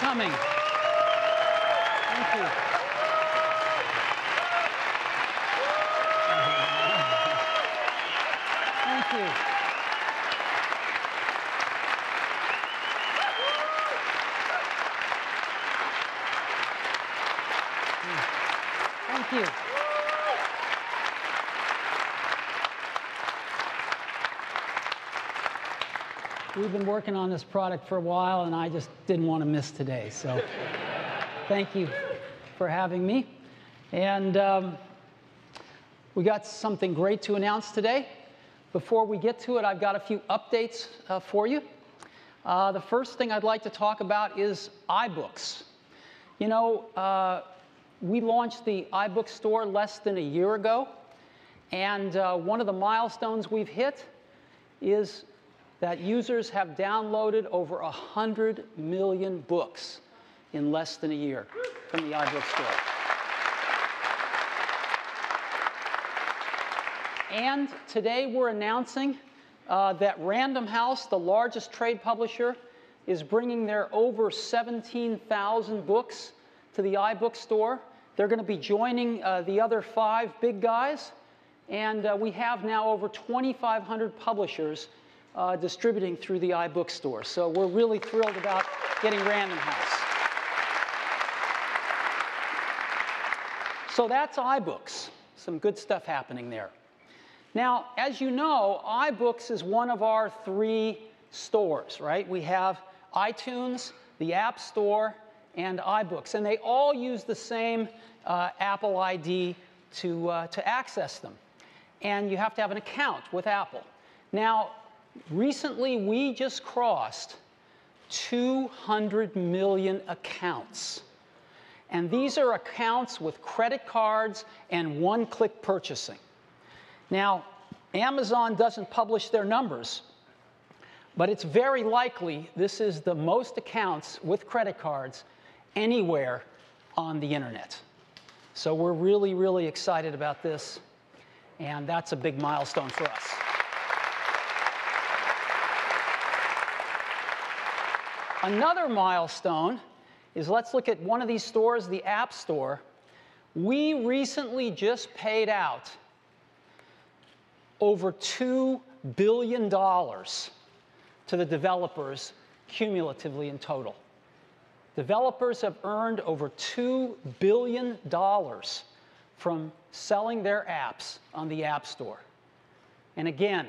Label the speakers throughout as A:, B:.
A: coming. Thank you. Thank you. Thank you. We've been working on this product for a while, and I just didn't want to miss today. So thank you for having me. And we got something great to announce today. Before we get to it, I've got a few updates for you. The first thing I'd like to talk about is iBooks. You know, we launched the iBook store less than a year ago, and one of the milestones we've hit is that users have downloaded over 100 million books in less than a year from the iBook store. And today we're announcing that Random House, the largest trade publisher, is bringing their over 17,000 books to the iBook store. They're going to be joining the other 5 big guys. And we have now over 2,500 publishers distributing through the iBook store. So we're really thrilled about getting Random House. So that's iBooks. Some good stuff happening there. Now, as you know, iBooks is one of our 3 stores, right? We have iTunes, the App Store, and iBooks. And they all use the same Apple ID to access them. And you have to have an account with Apple. Now, recently, we just crossed 200 million accounts. And these are accounts with credit cards and one-click purchasing. Now, Amazon doesn't publish their numbers, but it's very likely this is the most accounts with credit cards anywhere on the internet. So we're really, really excited about this, and that's a big milestone for us. Another milestone is, let's look at one of these stores, the App Store. We recently just paid out over $2 billion to the developers cumulatively in total. Developers have earned over $2 billion from selling their apps on the App Store. And again,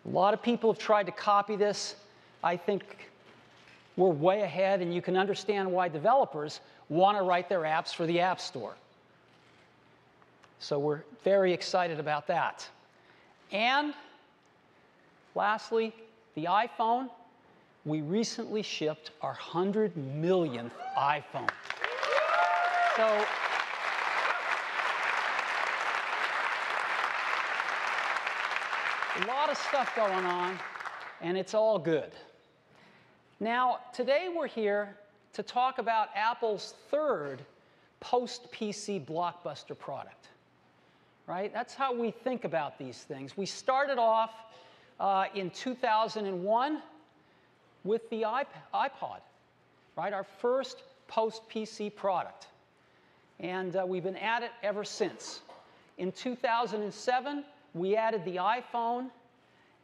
A: a lot of people have tried to copy this. I think we're way ahead, and you can understand why developers want to write their apps for the App Store. So we're very excited about that. And lastly, the iPhone. We recently shipped our 100 millionth iPhone. So a lot of stuff going on, and it's all good. Now, today we're here to talk about Apple's 3rd post-PC blockbuster product. Right? That's how we think about these things. We started off in 2001 with the iPod, right? Our first post-PC product. And we've been at it ever since. In 2007, we added the iPhone.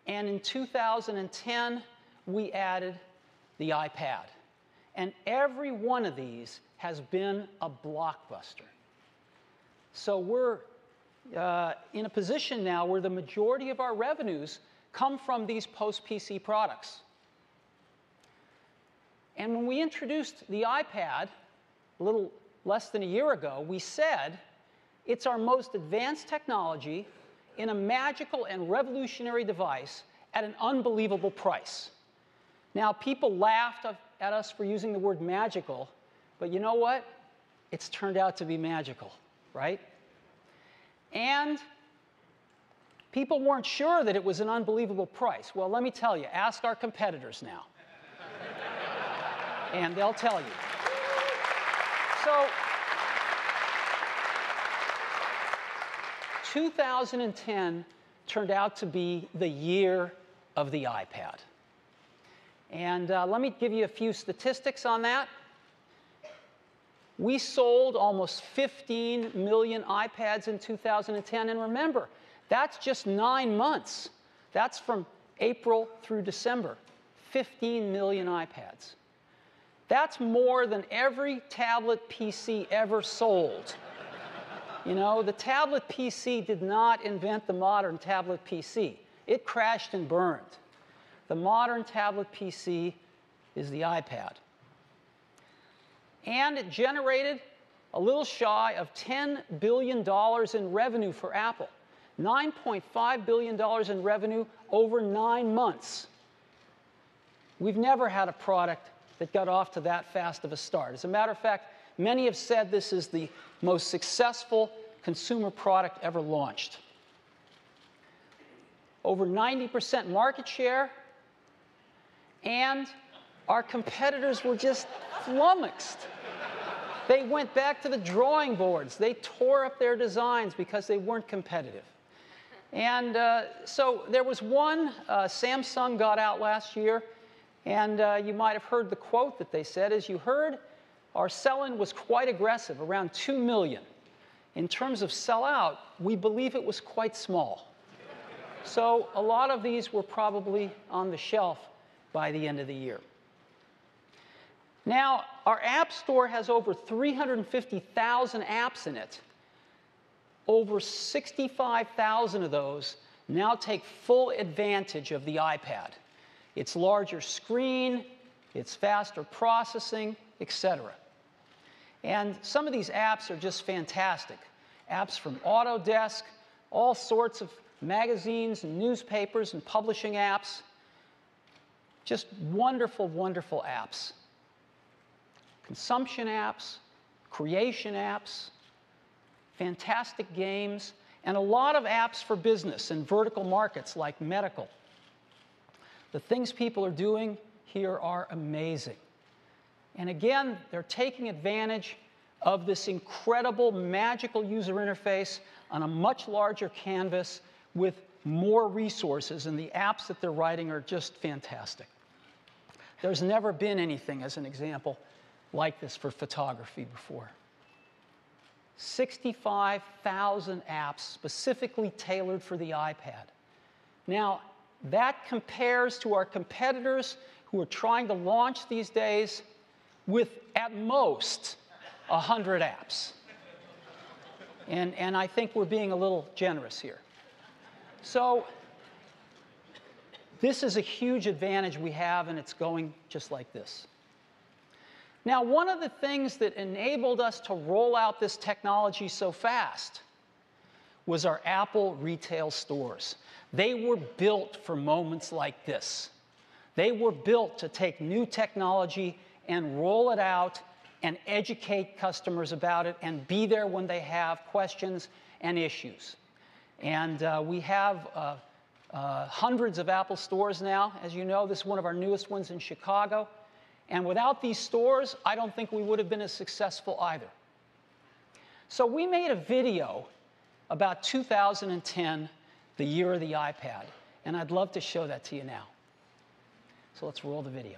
A: And in 2010, we added the iPad. And every one of these has been a blockbuster. So we're in a position now where the majority of our revenues come from these post-PC products. And when we introduced the iPad a little less than a year ago, we said it's our most advanced technology in a magical and revolutionary device at an unbelievable price. Now, people laughed at us for using the word magical, but you know what? It's turned out to be magical, right? And people weren't sure that it was an unbelievable price. Well, let me tell you, ask our competitors now. And they'll tell you. So 2010 turned out to be the year of the iPad. And let me give you a few statistics on that. We sold almost 15 million iPads in 2010. And remember, that's just 9 months. That's from April through December. 15 million iPads. That's more than every tablet PC ever sold. You know, the tablet PC did not invent the modern tablet PC. It crashed and burned. The modern tablet PC is the iPad. And it generated a little shy of $10 billion in revenue for Apple. $9.5 billion in revenue over 9 months. We've never had a product that got off to that fast of a start. As a matter of fact, many have said this is the most successful consumer product ever launched. Over 90% market share, and our competitors were just flummoxed. They went back to the drawing boards. They tore up their designs because they weren't competitive. And so there was one, Samsung got out last year, and you might have heard the quote that they said. As you heard, our sell-in was quite aggressive, around 2 million. In terms of sell-out, we believe it was quite small. So a lot of these were probably on the shelf by the end of the year. Now, our App Store has over 350,000 apps in it. Over 65,000 of those now take full advantage of the iPad. Its larger screen, its faster processing, etc. And some of these apps are just fantastic. Apps from Autodesk, all sorts of magazines and newspapers and publishing apps. Just wonderful, wonderful apps. Consumption apps, creation apps, fantastic games, and a lot of apps for business in vertical markets like medical. The things people are doing here are amazing. And again, they're taking advantage of this incredible, magical user interface on a much larger canvas with more resources, and the apps that they're writing are just fantastic. There's never been anything, as an example, like this for photography before. 65,000 apps specifically tailored for the iPad. Now, that compares to our competitors who are trying to launch these days with, at most, 100 apps. And I think we're being a little generous here. So this is a huge advantage we have, and it's going just like this. Now, one of the things that enabled us to roll out this technology so fast was our Apple retail stores. They were built for moments like this. They were built to take new technology and roll it out and educate customers about it and be there when they have questions and issues. And we have hundreds of Apple stores now. As you know, this is one of our newest ones in Chicago. And without these stores, I don't think we would have been as successful either. So we made a video about 2010, the year of the iPad. And I'd love to show that to you now. So let's roll the video.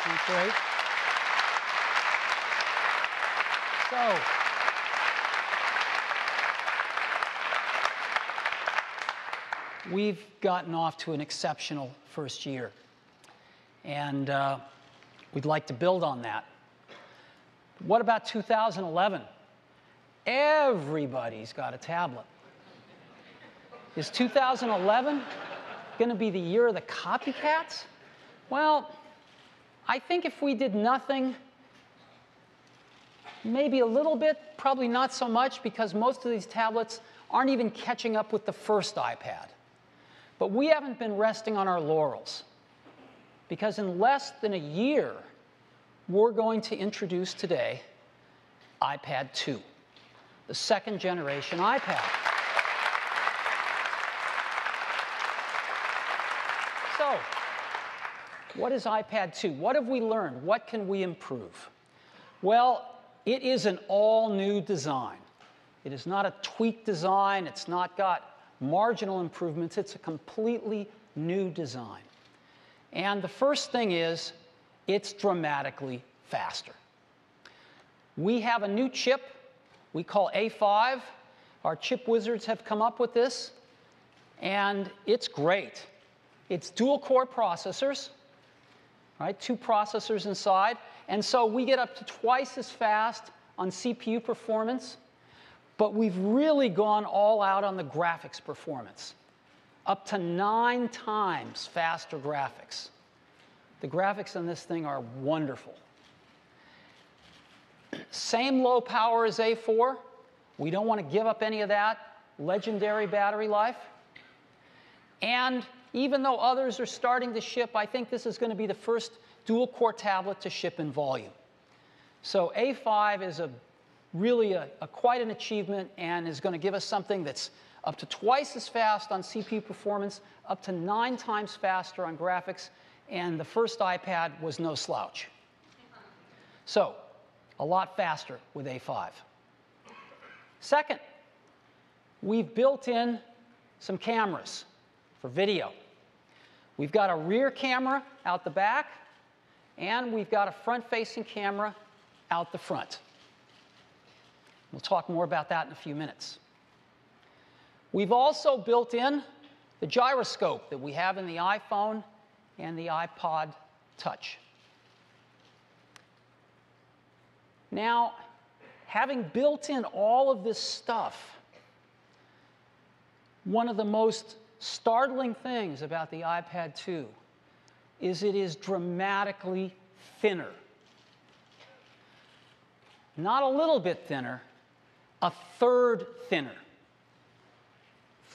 A: That's great. So, we've gotten off to an exceptional first year, and we'd like to build on that. What about 2011? Everybody's got a tablet. Is 2011 going to be the year of the copycats? Well, I think if we did nothing, maybe a little bit, probably not so much, because most of these tablets aren't even catching up with the first iPad. But we haven't been resting on our laurels, because in less than a year, we're going to introduce today iPad 2, the second generation iPad. So, what is iPad 2? What have we learned? What can we improve? Well, it is an all-new design. It is not a tweaked design. It's not got marginal improvements. It's a completely new design. And the first thing is, it's dramatically faster. We have a new chip we call A5. Our chip wizards have come up with this, and it's great. It's dual-core processors, right? 2 processors inside. And so we get up to twice as fast on CPU performance, but we've really gone all out on the graphics performance, up to 9 times faster graphics. The graphics on this thing are wonderful. Same low power as A4. We don't want to give up any of that legendary battery life. And even though others are starting to ship, I think this is going to be the first dual-core tablet to ship in volume. So A5 is really quite an achievement, and is going to give us something that's up to twice as fast on CPU performance, up to 9 times faster on graphics, and the first iPad was no slouch. So, a lot faster with A5. Second, we've built in some cameras for video. We've got a rear camera out the back, and we've got a front-facing camera out the front. We'll talk more about that in a few minutes. We've also built in the gyroscope that we have in the iPhone and the iPod Touch. Now, having built in all of this stuff, one of the most startling things about the iPad 2 is it is dramatically thinner. Not a little bit thinner, a third thinner.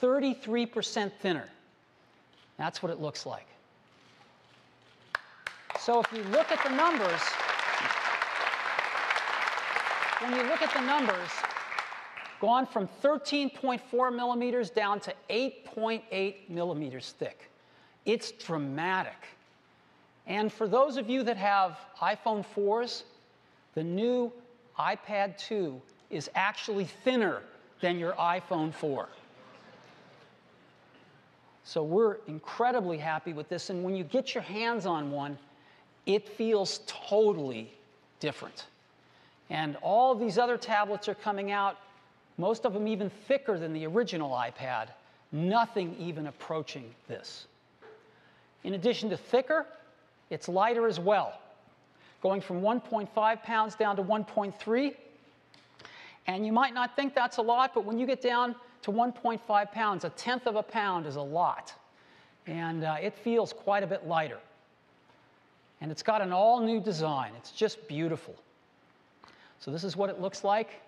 A: 33% thinner. That's what it looks like. So if you look at the numbers, when you look at the numbers, gone from 13.4 millimeters down to 8.8 millimeters thick. It's dramatic. And for those of you that have iPhone 4s, the new iPad 2 is actually thinner than your iPhone 4. So we're incredibly happy with this. And when you get your hands on one, it feels totally different. And all of these other tablets are coming out, most of them even thicker than the original iPad, nothing even approaching this. In addition to thicker, it's lighter as well, going from 1.5 pounds down to 1.3. And you might not think that's a lot, but when you get down to 1.5 pounds, 1/10 of a pound is a lot. And it feels quite a bit lighter. And it's got an all-new design. It's just beautiful. So this is what it looks like.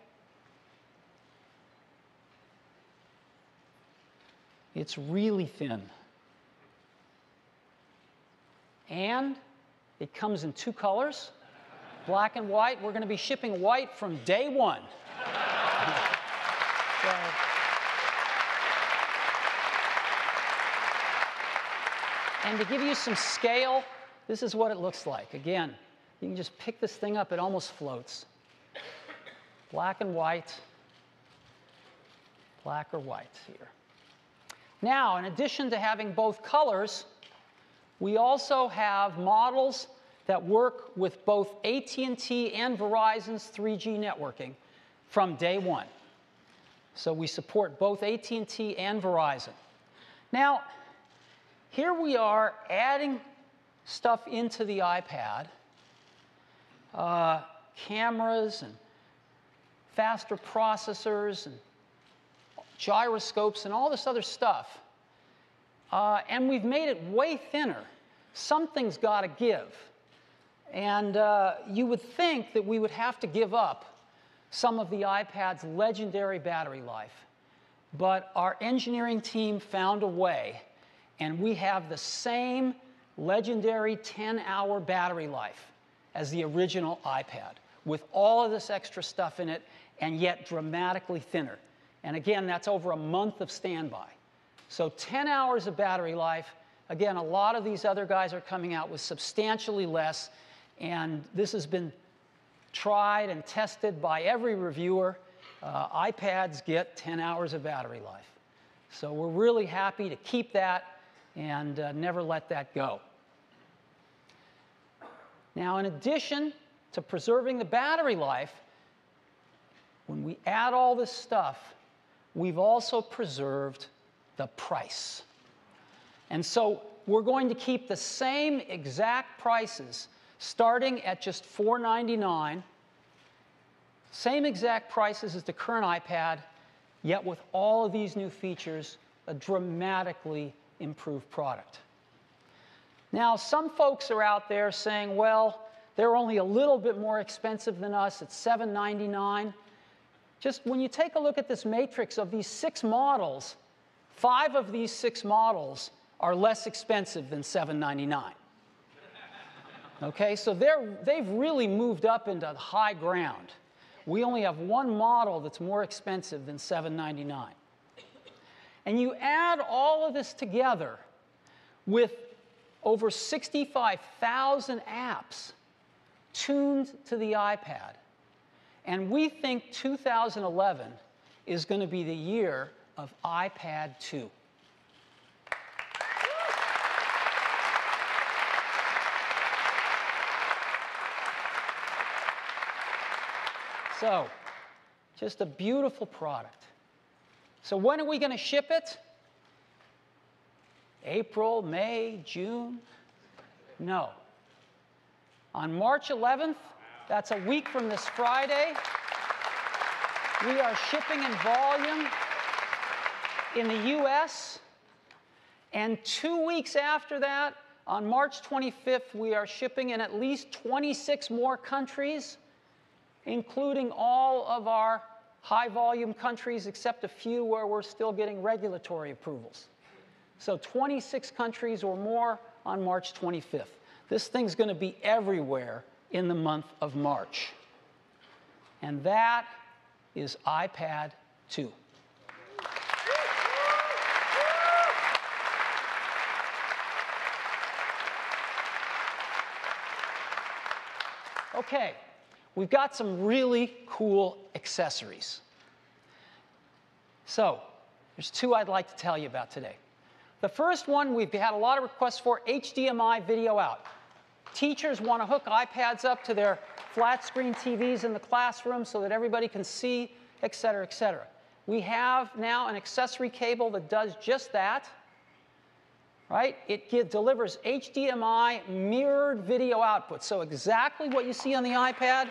A: It's really thin. And it comes in 2 colors, black and white. We're going to be shipping white from day 1. So, and to give you some scale, this is what it looks like. Again, you can just pick this thing up. It almost floats. Black and white, black or white here. Now, in addition to having both colors, we also have models that work with both AT&T and Verizon's 3G networking from day one. So we support both AT&T and Verizon. Now, here we are adding stuff into the iPad, cameras and faster processors and gyroscopes and all this other stuff. And we've made it way thinner. Something's got to give. And you would think that we would have to give up some of the iPad's legendary battery life. But our engineering team found a way, and we have the same legendary 10-hour battery life as the original iPad, with all of this extra stuff in it, and yet dramatically thinner. And again, that's over a month of standby. So 10 hours of battery life. Again, a lot of these other guys are coming out with substantially less, and this has been tried and tested by every reviewer. iPads get 10 hours of battery life. So we're really happy to keep that and never let that go. Now, in addition to preserving the battery life, when we add all this stuff, we've also preserved the price. And so we're going to keep the same exact prices starting at just $499, same exact prices as the current iPad, yet with all of these new features, a dramatically improved product. Now, some folks are out there saying, well, they're only a little bit more expensive than us at $799. Just when you take a look at this matrix of these 6 models, 5 of these 6 models are less expensive than $799. Okay, so they've really moved up into the high ground. We only have 1 model that's more expensive than $799. And you add all of this together with over 65,000 apps tuned to the iPad. And we think 2011 is going to be the year of iPad 2. So, just a beautiful product. So when are we going to ship it? April, May, June? No. On March 11th, that's a week from this Friday, we are shipping in volume in the US. And 2 weeks after that, on March 25th, we are shipping in at least 26 more countries, including all of our high-volume countries, except a few where we're still getting regulatory approvals. So 26 countries or more on March 25th. This thing's going to be everywhere in the month of March. And that is iPad 2. Okay, we've got some really cool accessories. So, there's 2 I'd like to tell you about today. The first one, we've had a lot of requests for HDMI video out. Teachers want to hook iPads up to their flat screen TVs in the classroom so that everybody can see, et cetera, et cetera. We have now an accessory cable that does just that. Right? It delivers HDMI mirrored video output. So exactly what you see on the iPad,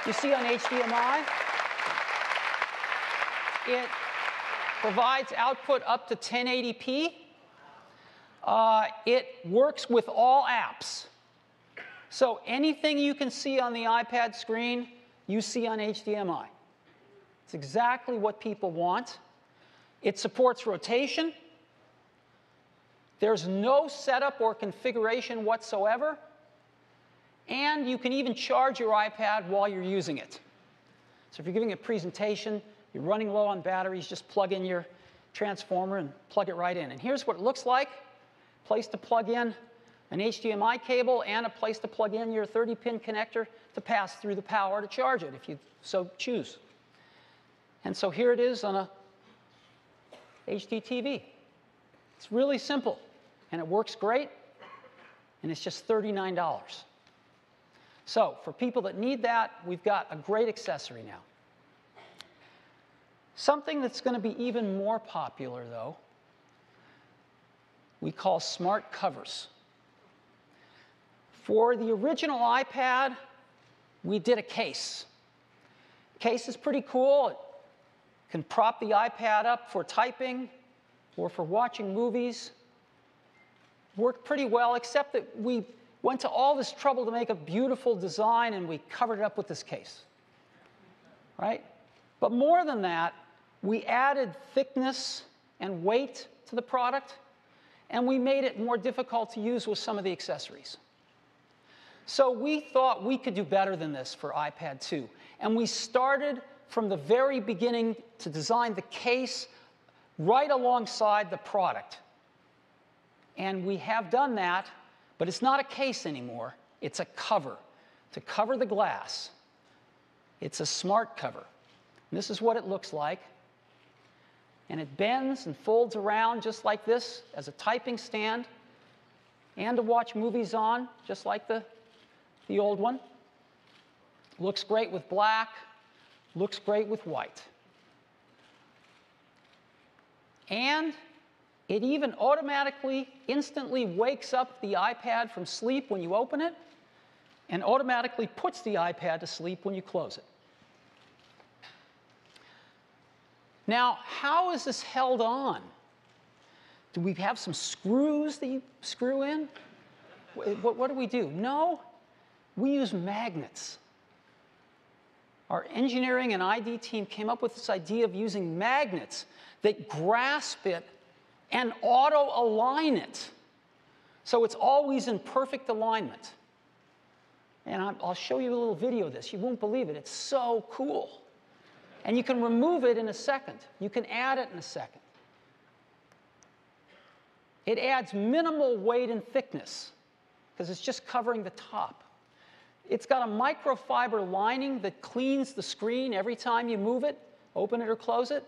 A: you see on HDMI. It provides output up to 1080p. It works with all apps. So anything you can see on the iPad screen, you see on HDMI. It's exactly what people want. It supports rotation. There's no setup or configuration whatsoever. And you can even charge your iPad while you're using it. So if you're giving a presentation, you're running low on batteries, just plug in your transformer and plug it right in. And here's what it looks like. Place to plug in an HDMI cable and a place to plug in your 30-pin connector to pass through the power to charge it, if you so choose. And so here it is on a HD TV. It's really simple, and it works great, and it's just $39. So for people that need that, we've got a great accessory now. Something that's going to be even more popular, though, we call smart covers. For the original iPad, we did a case. Case is pretty cool. It can prop the iPad up for typing or for watching movies. Worked pretty well, except that we went to all this trouble to make a beautiful design, and we covered it up with this case, right? But more than that, we added thickness and weight to the product, and we made it more difficult to use with some of the accessories. So we thought we could do better than this for iPad 2. And we started from the very beginning to design the case right alongside the product. And we have done that, but it's not a case anymore. It's a cover to cover the glass. It's a smart cover. And this is what it looks like. And it bends and folds around just like this as a typing stand and to watch movies on, just like the old one. Looks great with black, looks great with white. And it even automatically, instantly wakes up the iPad from sleep when you open it, and automatically puts the iPad to sleep when you close it. Now, how is this held on? Do we have some screws that you screw in? What do we do? No, we use magnets. Our engineering and ID team came up with this idea of using magnets that grasp it and auto-align it. So it's always in perfect alignment. And I'll show you a little video of this. You won't believe it. It's so cool. And you can remove it in a second. You can add it in a second. It adds minimal weight and thickness because it's just covering the top. It's got a microfiber lining that cleans the screen every time you move it, open it or close it.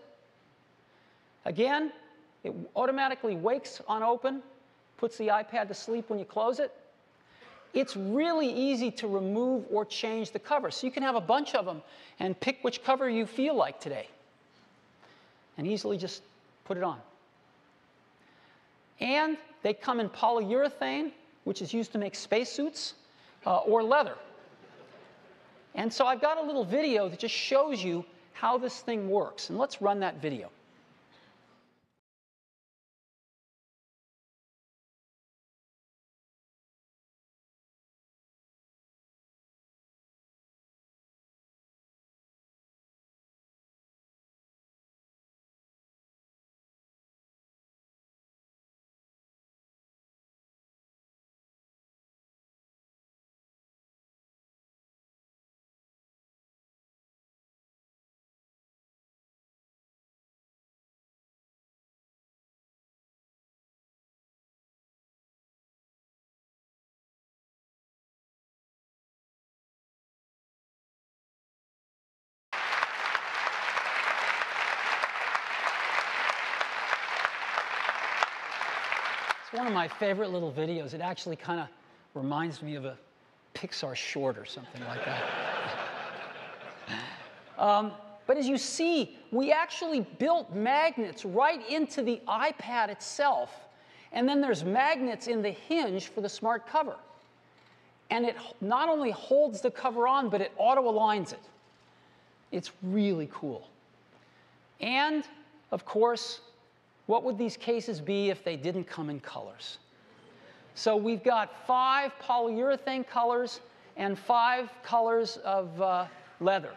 A: Again, it automatically wakes on open, puts the iPad to sleep when you close it. It's really easy to remove or change the cover. So you can have a bunch of them and pick which cover you feel like today and easily just put it on. And they come in polyurethane, which is used to make spacesuits, or leather. And so I've got a little video that just shows you how this thing works. And let's run that video. One of my favorite little videos. It actually kind of reminds me of a Pixar short or something like that. But as you see, we actually built magnets right into the iPad itself. And then there's magnets in the hinge for the smart cover. And it not only holds the cover on, but it auto-aligns it. It's really cool. And, of course, what would these cases be if they didn't come in colors? So we've got 5 polyurethane colors and 5 colors of leather.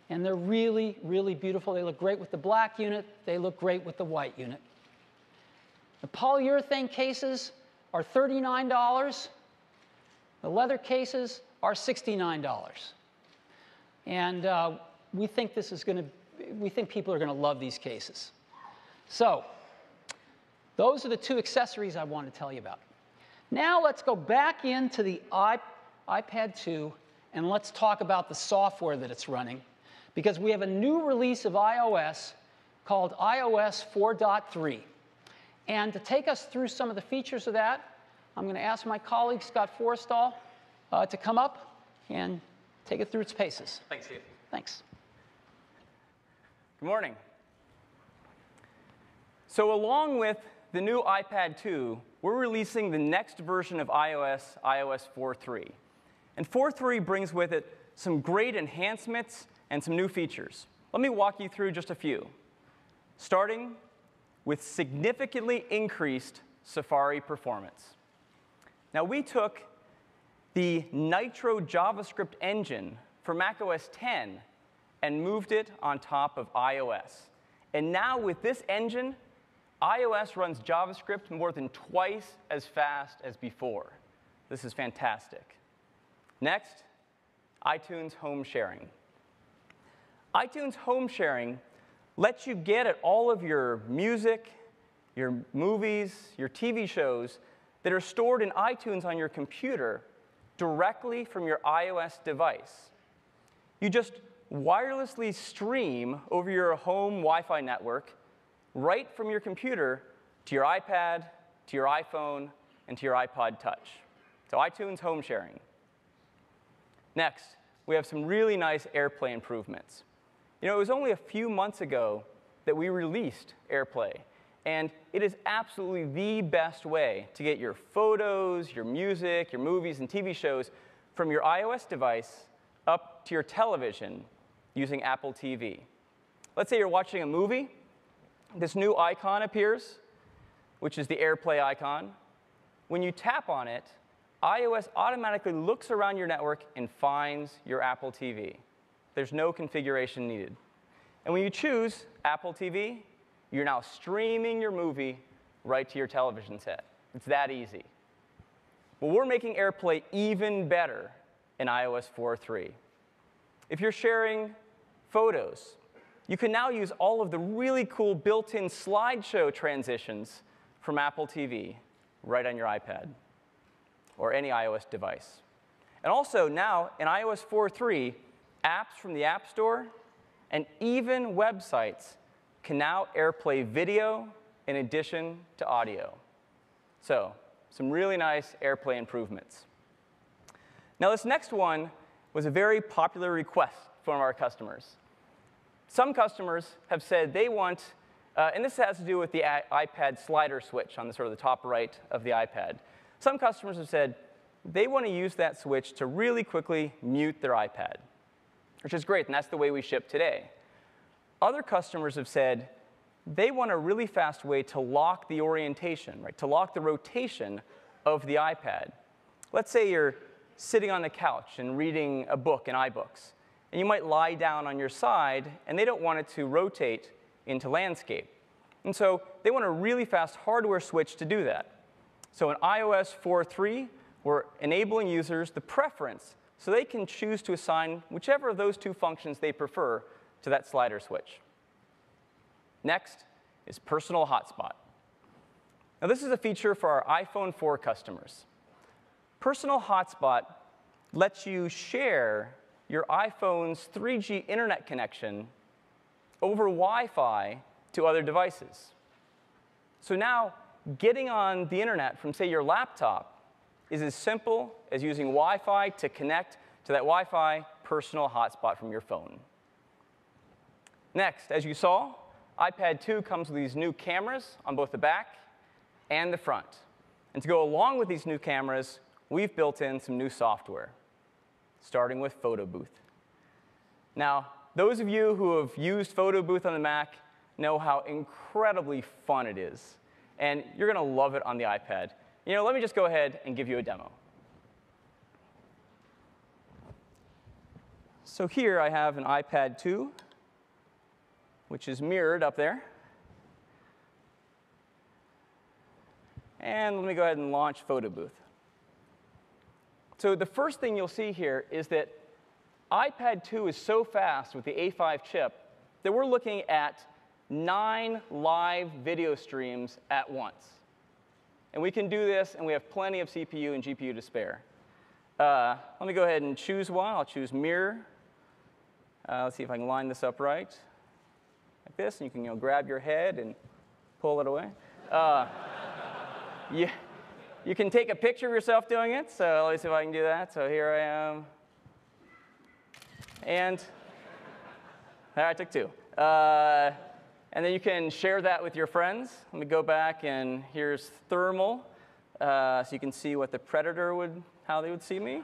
A: And they're really, really beautiful. They look great with the black unit. They look great with the white unit. The polyurethane cases are $39. The leather cases are $69. And we think people are going to love these cases. So those are the 2 accessories I want to tell you about. Now let's go back into the iPad 2 and let's talk about the software that it's running, because we have a new release of iOS called iOS 4.3. And to take us through some of the features of that, I'm going to ask my colleague Scott Forstall to come up and take it through its paces.
B: Thanks, Steve.
A: Thanks.
B: Good morning. So along with the new iPad 2, we're releasing the next version of iOS, iOS 4.3. And 4.3 brings with it some great enhancements and some new features. Let me walk you through just a few, starting with significantly increased Safari performance. Now, we took the Nitro JavaScript engine for macOS 10 and moved it on top of iOS. And now with this engine, iOS runs JavaScript more than twice as fast as before. This is fantastic. Next, iTunes home sharing. iTunes home sharing lets you get at all of your music, your movies, your TV shows that are stored in iTunes on your computer directly from your iOS device. You just wirelessly stream over your home Wi-Fi network right from your computer to your iPad, to your iPhone, and to your iPod Touch. So iTunes home sharing. Next, we have some really nice AirPlay improvements. You know, it was only a few months ago that we released AirPlay, and it is absolutely the best way to get your photos, your music, your movies, and TV shows from your iOS device up to your television using Apple TV. Let's say you're watching a movie. This new icon appears, which is the AirPlay icon. When you tap on it, iOS automatically looks around your network and finds your Apple TV. There's no configuration needed. And when you choose Apple TV, you're now streaming your movie right to your television set. It's that easy. Well, we're making AirPlay even better in iOS 4.3. If you're sharing photos, you can now use all of the really cool built-in slideshow transitions from Apple TV right on your iPad or any iOS device. And also now, in iOS 4.3, apps from the App Store and even websites can now AirPlay video in addition to audio. So some really nice AirPlay improvements. Now, this next one was a very popular request from our customers. Some customers have said they want, and this has to do with the iPad slider switch on the sort of the top right of the iPad. Some customers have said they want to use that switch to really quickly mute their iPad, which is great, and that's the way we ship today. Other customers have said they want a really fast way to lock the orientation, right, to lock the rotation of the iPad. Let's say you're sitting on the couch and reading a book in iBooks, and you might lie down on your side, and they don't want it to rotate into landscape. And so they want a really fast hardware switch to do that. So in iOS 4.3, we're enabling users the preference so they can choose to assign whichever of those two functions they prefer to that slider switch. Next is Personal Hotspot. Now, this is a feature for our iPhone 4 customers. Personal Hotspot lets you share your iPhone's 3G internet connection over Wi-Fi to other devices. So now, getting on the internet from, say, your laptop is as simple as using Wi-Fi to connect to that Wi-Fi personal hotspot from your phone. Next, as you saw, iPad 2 comes with these new cameras on both the back and the front. And to go along with these new cameras, we've built in some new software, starting with Photo Booth. Now, those of you who have used Photo Booth on the Mac know how incredibly fun it is. And you're going to love it on the iPad. You know, let me just go ahead and give you a demo. So here I have an iPad 2, which is mirrored up there. And let me go ahead and launch Photo Booth. So the first thing you'll see here is that iPad 2 is so fast with the A5 chip that we're looking at 9 live video streams at once. And we can do this, and we have plenty of CPU and GPU to spare. Let me go ahead and choose one. I'll choose Mirror. Let's see if I can line this up right. Like this, and you can grab your head and pull it away. You can take a picture of yourself doing it, so let me see if I can do that. So here I am. And I took 2. And then you can share that with your friends. Let me go back, and here's thermal, so you can see what the predator how they would see me.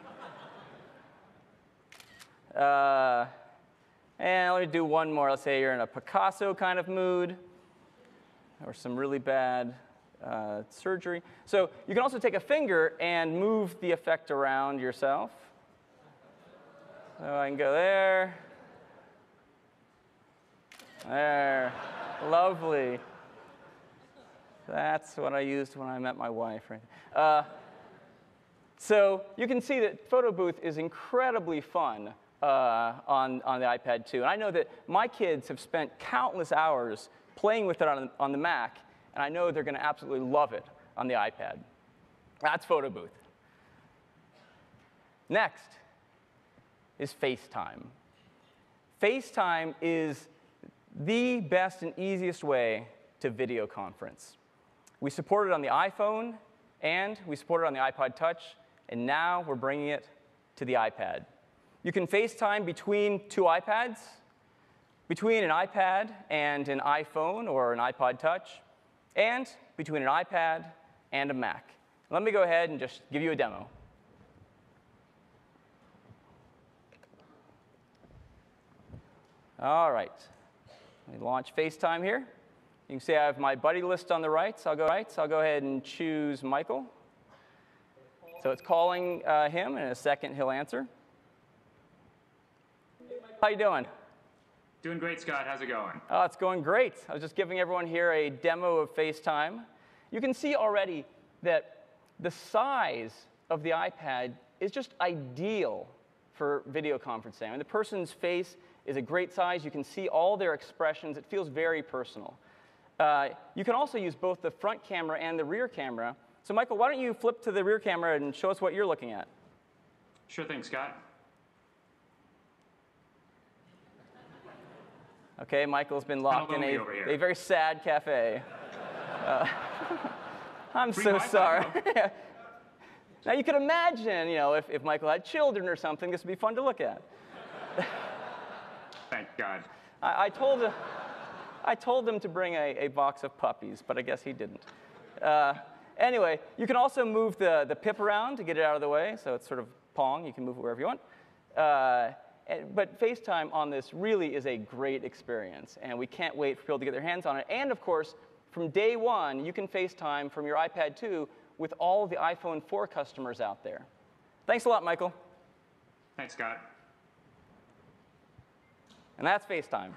B: And let me do one more. Let's say you're in a Picasso kind of mood, or some really bad surgery. So you can also take a finger and move the effect around yourself. So I can go there. There. Lovely. That's what I used when I met my wife. Right? So you can see that Photo Booth is incredibly fun on the iPad 2. And I know that my kids have spent countless hours playing with it on the Mac, and I know they're going to absolutely love it on the iPad. That's Photo Booth. Next is FaceTime. FaceTime is the best and easiest way to video conference. We support it on the iPhone, and we support it on the iPod Touch, and now we're bringing it to the iPad. You can FaceTime between 2 iPads, between an iPad and an iPhone or an iPod Touch, and between an iPad and a Mac. Let me go ahead and just give you a demo. All right. Let me launch FaceTime here. You can see I have my buddy list on the right. So I'll go ahead and choose Michael. So it's calling him, and in a second he'll answer. How you doing?
C: Doing great, Scott. How's it going?
B: Oh, it's going great. I was just giving everyone here a demo of FaceTime. You can see already that the size of the iPad is just ideal for video conferencing. I mean, the person's face is a great size. You can see all their expressions. It feels very personal. You can also use both the front camera and the rear camera. So Michael, why don't you flip to the rear camera and show us what you're looking at?
C: Sure thing, Scott.
B: OK, Michael's been locked in a very sad cafe. I'm so sorry. Now, you can imagine, if Michael had children or something, this would be fun to look at.
C: Thank God.
B: I told him to bring a box of puppies, but I guess he didn't. Anyway, you can also move the pip around to get it out of the way, so it's sort of Pong. You can move it wherever you want. But FaceTime on this really is a great experience, and we can't wait for people to get their hands on it. And of course, from day one, you can FaceTime from your iPad 2 with all of the iPhone 4 customers out there. Thanks a lot, Michael.
C: Thanks, Scott.
B: And that's FaceTime.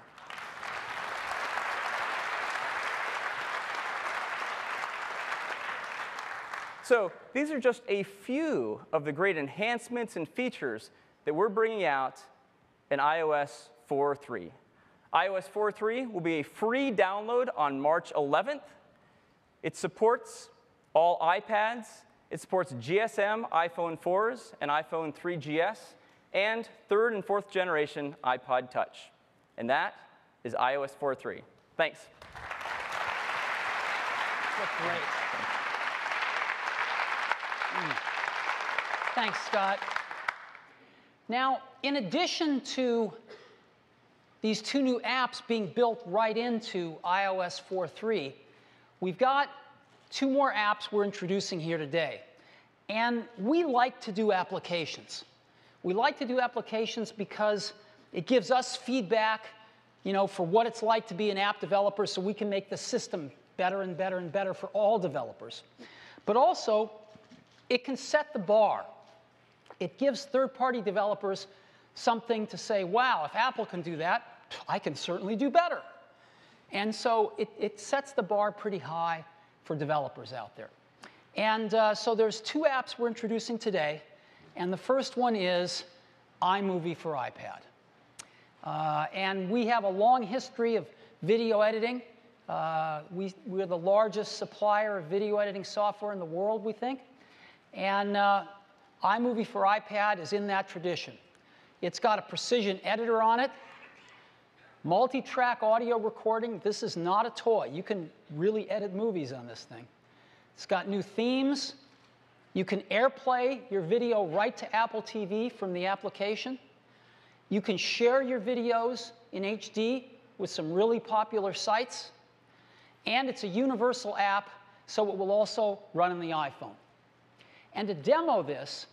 B: So these are just a few of the great enhancements and features that we're bringing out in iOS 4.3. iOS 4.3 will be a free download on March 11th. It supports all iPads. It supports GSM iPhone 4s and iPhone 3GS, and 3rd and 4th generation iPod Touch. And that is iOS 4.3. Thanks.
A: Look great. Thanks, Scott. Now, in addition to these 2 new apps being built right into iOS 4.3, we've got 2 more apps we're introducing here today. And we like to do applications. We like to do applications because it gives us feedback, for what it's like to be an app developer, so we can make the system better and better and better for all developers. But also, it can set the bar. It gives third-party developers something to say, wow, if Apple can do that, I can certainly do better. And so it sets the bar pretty high for developers out there. And so there's 2 apps we're introducing today. And the first one is iMovie for iPad. And we have a long history of video editing. We're the largest supplier of video editing software in the world, we think. And iMovie for iPad is in that tradition. It's got a precision editor on it, multi-track audio recording. This is not a toy. You can really edit movies on this thing. It's got new themes. You can AirPlay your video right to Apple TV from the application. You can share your videos in HD with some really popular sites. And it's a universal app, so it will also run on the iPhone. And to demo this,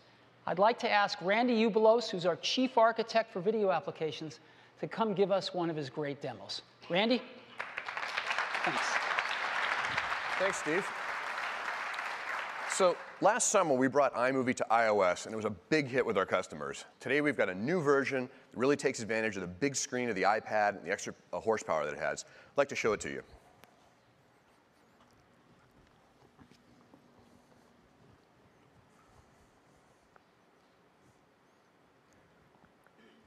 A: I'd like to ask Randy Ubelos, who's our chief architect for video applications, to come give us one of his great demos. Randy? Thanks.
D: Thanks, Steve. So last summer, we brought iMovie to iOS, and it was a big hit with our customers. Today, we've got a new version that really takes advantage of the big screen of the iPad and the extra horsepower that it has. I'd like to show it to you.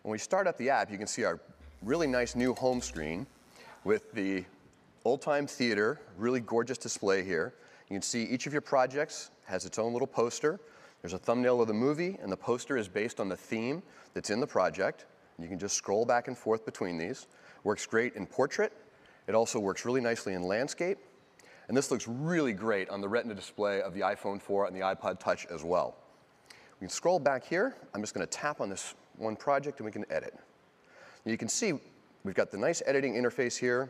D: When we start up the app, you can see our really nice new home screen with the old-time theater, really gorgeous display here. You can see each of your projects has its own little poster. There's a thumbnail of the movie, and the poster is based on the theme that's in the project. You can just scroll back and forth between these. Works great in portrait. It also works really nicely in landscape. And this looks really great on the Retina display of the iPhone 4 and the iPod Touch as well. We can scroll back here. I'm just going to tap on this one project, and we can edit. You can see we've got the nice editing interface here.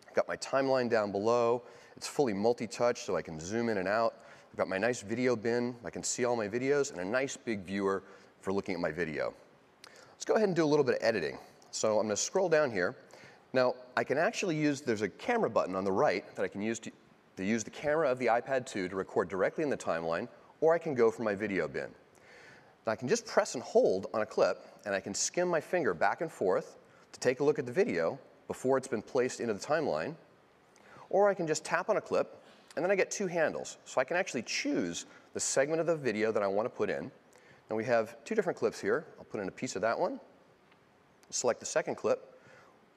D: I've got my timeline down below. It's fully multi-touch, so I can zoom in and out. I've got my nice video bin. I can see all my videos, and a nice big viewer for looking at my video. Let's go ahead and do a little bit of editing. So I'm going to scroll down here. Now, I can actually use, there's a camera button on the right that I can use to use the camera of the iPad 2 to record directly in the timeline, or I can go for my video bin. Now, I can just press and hold on a clip, and I can skim my finger back and forth to take a look at the video before it's been placed into the timeline. Or I can just tap on a clip, and then I get two handles. So I can actually choose the segment of the video that I want to put in. And we have two different clips here. I'll put in a piece of that one. Select the second clip.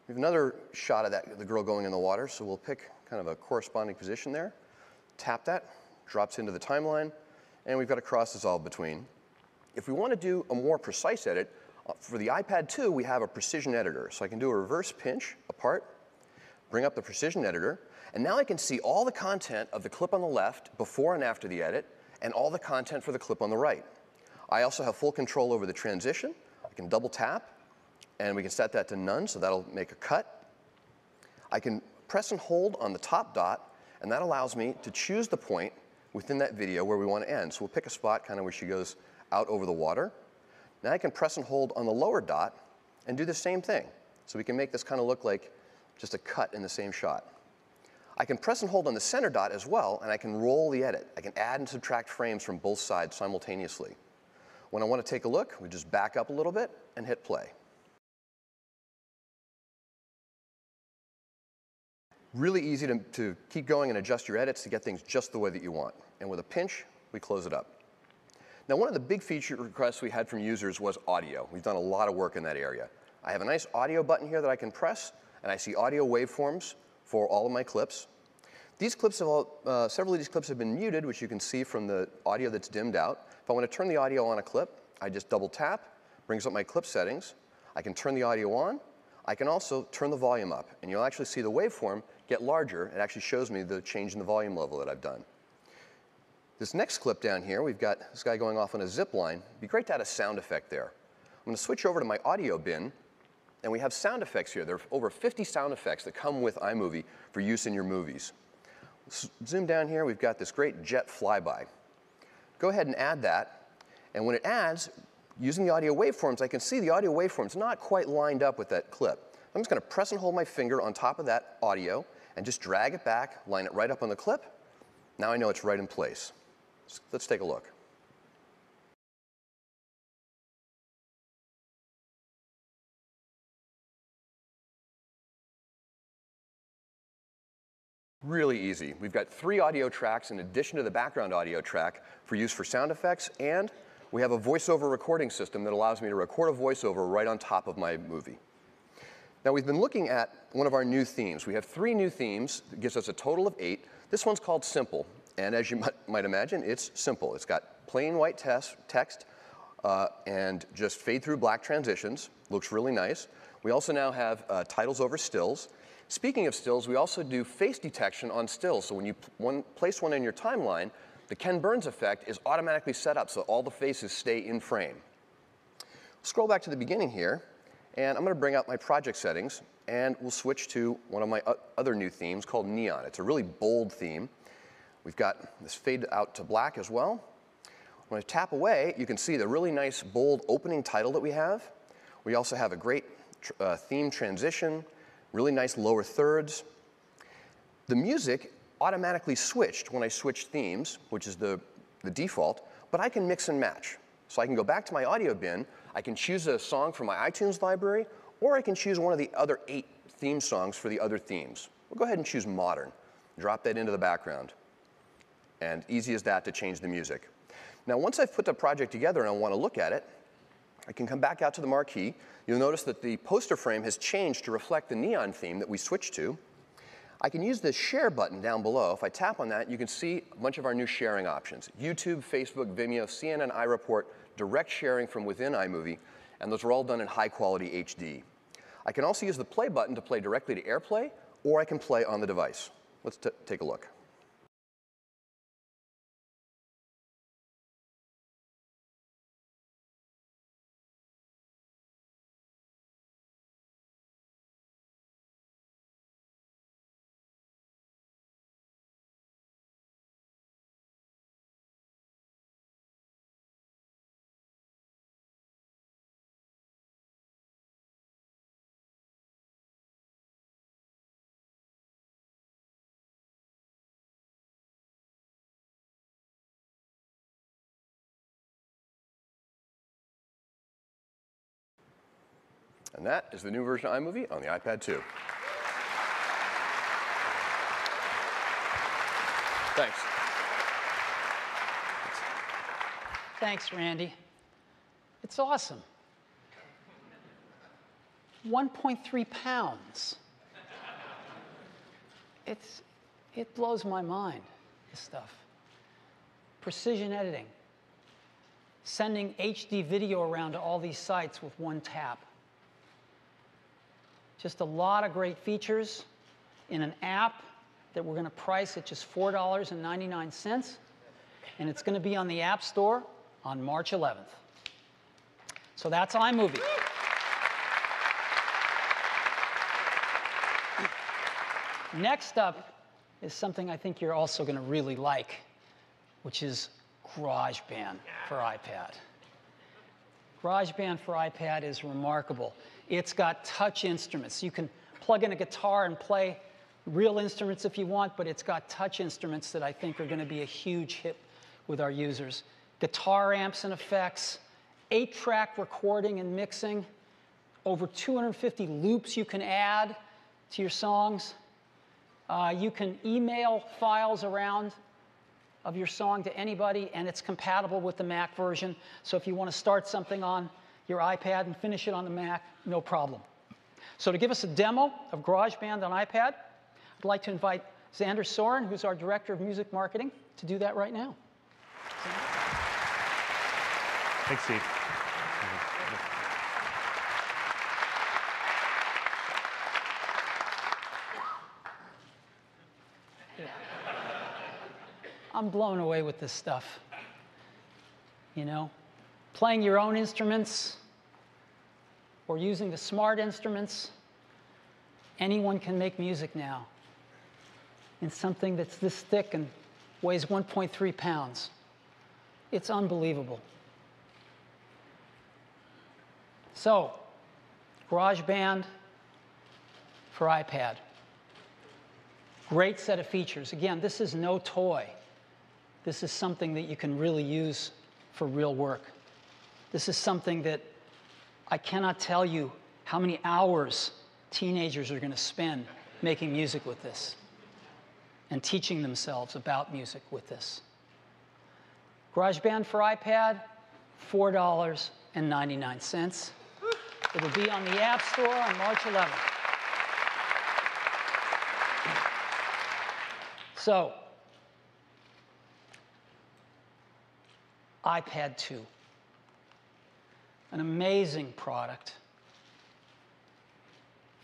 D: We have another shot of the girl going in the water, so we'll pick kind of a corresponding position there. Tap that, drops into the timeline, and we've got a cross dissolve between. If we want to do a more precise edit, for the iPad 2, we have a precision editor. So I can do a reverse pinch apart, bring up the precision editor, and now I can see all the content of the clip on the left before and after the edit, and all the content for the clip on the right. I also have full control over the transition. I can double tap, and we can set that to none, so that'll make a cut. I can press and hold on the top dot, and that allows me to choose the point within that video where we want to end. So we'll pick a spot kind of where she goes out over the water. Now I can press and hold on the lower dot and do the same thing. So we can make this kind of look like just a cut in the same shot. I can press and hold on the center dot as well, and I can roll the edit. I can add and subtract frames from both sides simultaneously. When I want to take a look, we just back up a little bit and hit play. Really easy to keep going and adjust your edits to get things just the way that you want. And with a pinch, we close it up. Now, one of the big feature requests we had from users was audio. We've done a lot of work in that area. I have a nice audio button here that I can press, and I see audio waveforms for all of my clips. These clips have several of these clips have been muted, which you can see from the audio that's dimmed out. If I want to turn the audio on a clip, I just double tap, brings up my clip settings. I can turn the audio on. I can also turn the volume up, and you'll actually see the waveform get larger. It actually shows me the change in the volume level that I've done. This next clip down here, we've got this guy going off on a zip line. It'd be great to add a sound effect there. I'm going to switch over to my audio bin, and we have sound effects here. There are over 50 sound effects that come with iMovie for use in your movies. Zoom down here, we've got this great jet flyby. Go ahead and add that, and when it adds, using the audio waveforms, I can see the audio waveforms not quite lined up with that clip. I'm just going to press and hold my finger on top of that audio and just drag it back, line it right up on the clip. Now I know it's right in place. Let's take a look. Really easy. We've got 3 audio tracks in addition to the background audio track for use for sound effects, and we have a voiceover recording system that allows me to record a voiceover right on top of my movie. Now, we've been looking at one of our new themes. We have 3 new themes that gives us a total of 8. This one's called Simple. And as you might imagine, it's simple. It's got plain white text and just fade through black transitions. Looks really nice. We also now have titles over stills. Speaking of stills, we also do face detection on stills. So when you place one in your timeline, the Ken Burns effect is automatically set up so all the faces stay in frame. Scroll back to the beginning here, And I'm going to bring out my project settings, and we'll switch to one of my other new themes called Neon. It's a really bold theme. We've got this fade out to black as well. When I tap away, you can see the really nice, bold opening title that we have. We also have a great theme transition, really nice lower thirds. The music automatically switched when I switched themes, which is the default, but I can mix and match. So I can go back to my audio bin, I can choose a song from my iTunes library, or I can choose one of the other 8 theme songs for the other themes. We'll go ahead and choose Modern. Drop that into the background. And easy as that to change the music. Now, once I've put the project together and I want to look at it, I can come back out to the marquee. You'll notice that the poster frame has changed to reflect the neon theme that we switched to. I can use the share button down below. If I tap on that, you can see a bunch of our new sharing options. YouTube, Facebook, Vimeo, CNN, iReport, direct sharing from within iMovie, and those are all done in high quality HD. I can also use the play button to play directly to AirPlay, or I can play on the device. Let's take a look. And that is the new version of iMovie on the iPad 2. Thanks.
A: Thanks, Randy. It's awesome. 1.3 pounds. It blows my mind, this stuff. Precision editing. Sending HD video around to all these sites with one tap. Just a lot of great features in an app that we're going to price at just $4.99. And it's going to be on the App Store on March 11th. So that's iMovie. Next up is something I think you're also going to really like, which is GarageBand for iPad. GarageBand for iPad is remarkable. It's got touch instruments. You can plug in a guitar and play real instruments if you want, but it's got touch instruments that I think are going to be a huge hit with our users. Guitar amps and effects, 8-track recording and mixing, over 250 loops you can add to your songs. You can email files around of your song to anybody, and it's compatible with the Mac version. So if you want to start something on your iPad and finish it on the Mac, no problem. So to give us a demo of GarageBand on iPad, I'd like to invite Xander Soren, who's our Director of Music Marketing, to do that right now.
E: Thanks, Steve.
A: I'm blown away with this stuff. You know, playing your own instruments or using the smart instruments, anyone can make music now in something that's this thick and weighs 1.3 pounds. It's unbelievable. So, GarageBand for iPad. Great set of features. Again, this is no toy. This is something that you can really use for real work. This is something that I cannot tell you how many hours teenagers are going to spend making music with this and teaching themselves about music with this. GarageBand for iPad, $4.99. It'll be on the App Store on March 11th. So, iPad 2, an amazing product.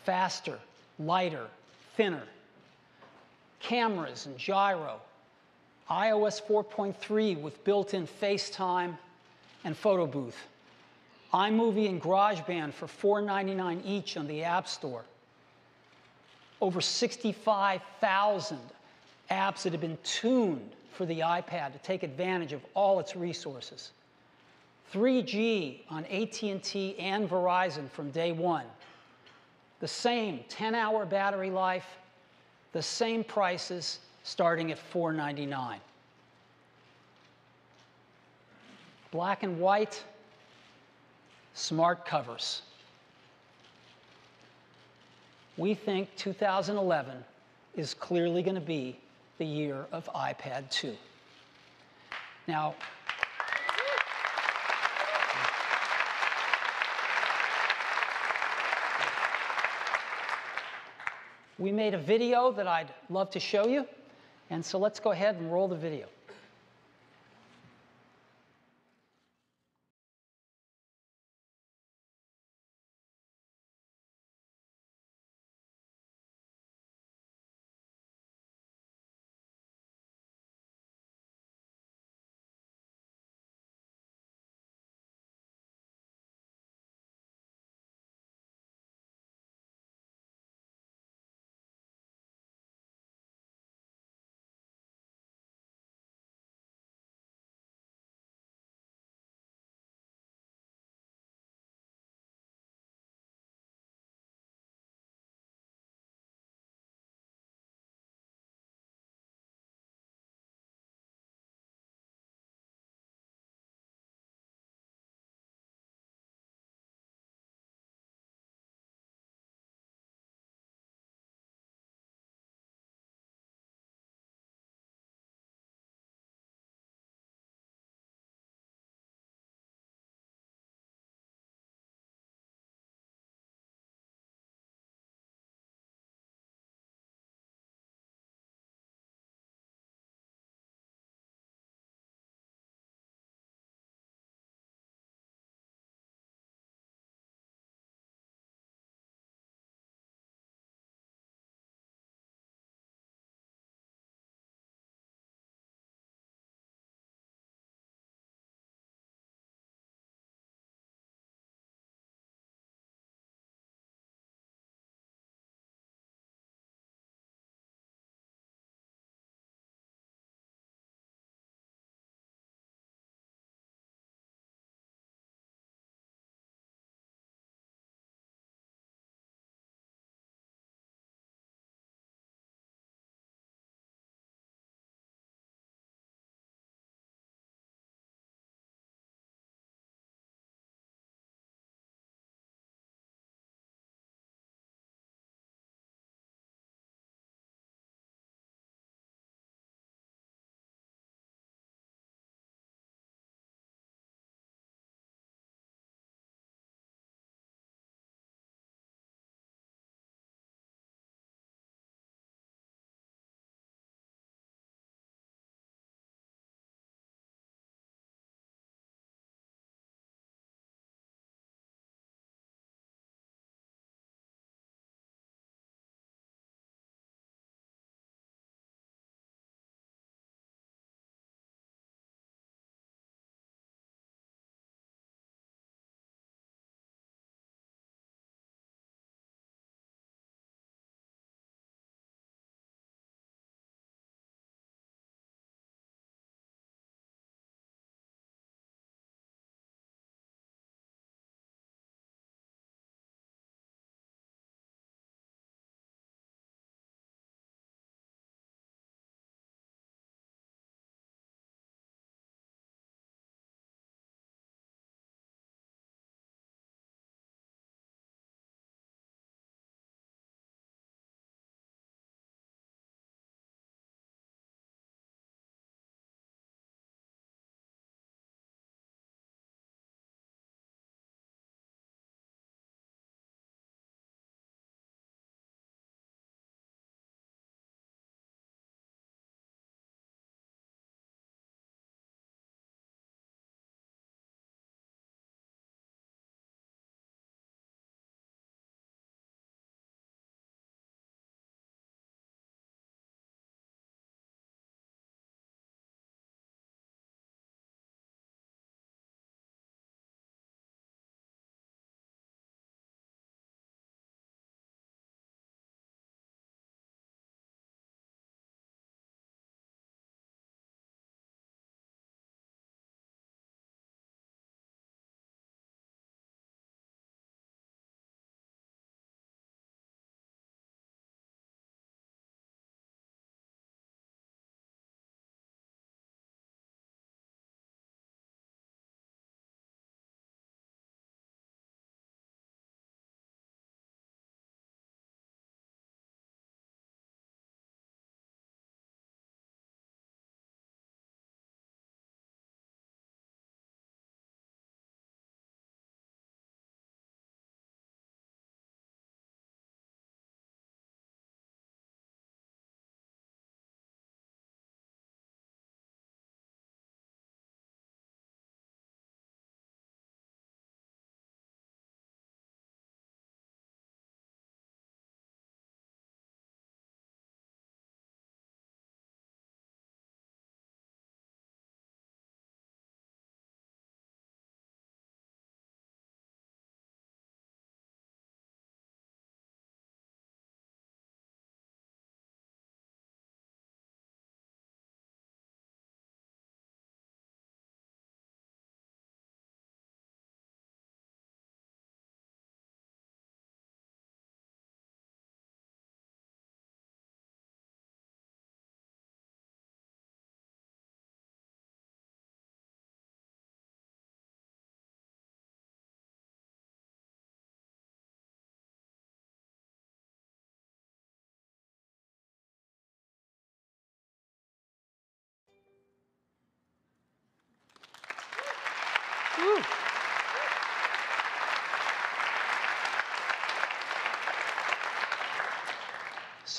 A: Faster, lighter, thinner. Cameras and gyro. iOS 4.3 with built-in FaceTime and photo booth. iMovie and GarageBand for $4.99 each on the App Store. Over 65,000 apps that have been tuned for the iPad to take advantage of all its resources. 3G on AT&T and Verizon from day one. The same 10-hour battery life, the same prices starting at $4.99. Black and white, smart covers. We think 2011 is clearly going to be the year of iPad 2. Now, we made a video that I'd love to show you, and so let's go ahead and roll the video.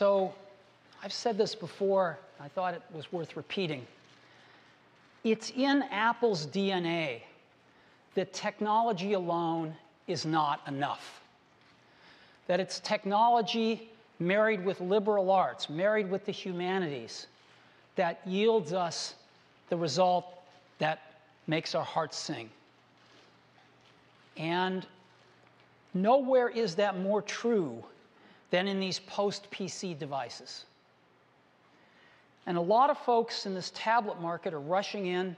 A: So I've said this before. I thought it was worth repeating. It's in Apple's DNA that technology alone is not enough. That it's technology married with liberal arts, married with the humanities, that yields us the result that makes our hearts sing. And nowhere is that more true than in these post-PC devices. And a lot of folks in this tablet market are rushing in,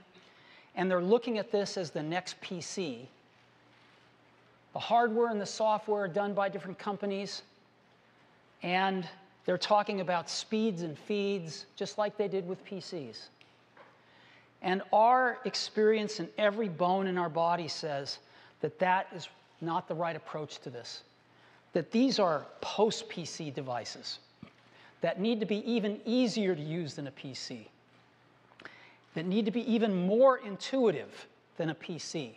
A: and they're looking at this as the next PC. The hardware and the software are done by different companies, and they're talking about speeds and feeds, just like they did with PCs. And our experience in every bone in our body says that that is not the right approach to this. That these are post-PC devices that need to be even easier to use than a PC, that need to be even more intuitive than a PC,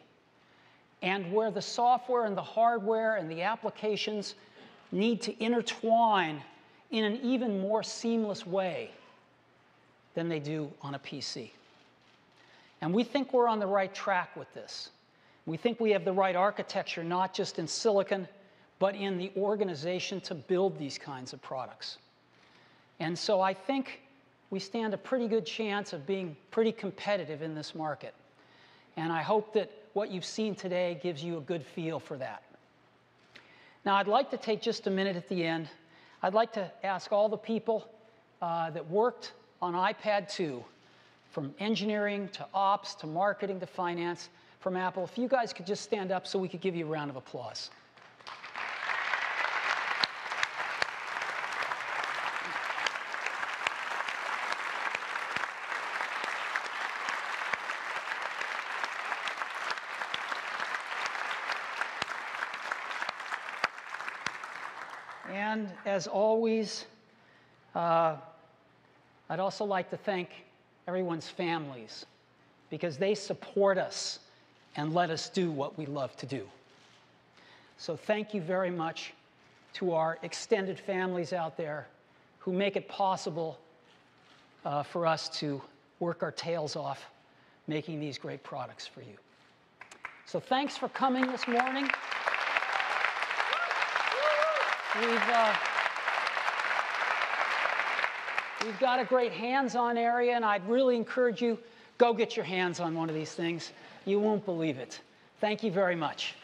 A: and where the software and the hardware and the applications need to intertwine in an even more seamless way than they do on a PC. And we think we're on the right track with this. We think we have the right architecture, not just in silicon, but in the organization to build these kinds of products. And so I think we stand a pretty good chance of being pretty competitive in this market. And I hope that what you've seen today gives you a good feel for that. Now, I'd like to take just a minute at the end. I'd like to ask all the people that worked on iPad 2, from engineering to ops to marketing to finance, from Apple, if you guys could just stand up so we could give you a round of applause. And as always, I'd also like to thank everyone's families, because they support us and let us do what we love to do. So thank you very much to our extended families out there who make it possible for us to work our tails off making these great products for you. So thanks for coming this morning. We've got a great hands-on area, and I'd really encourage you, go get your hands on one of these things. You won't believe it. Thank you very much.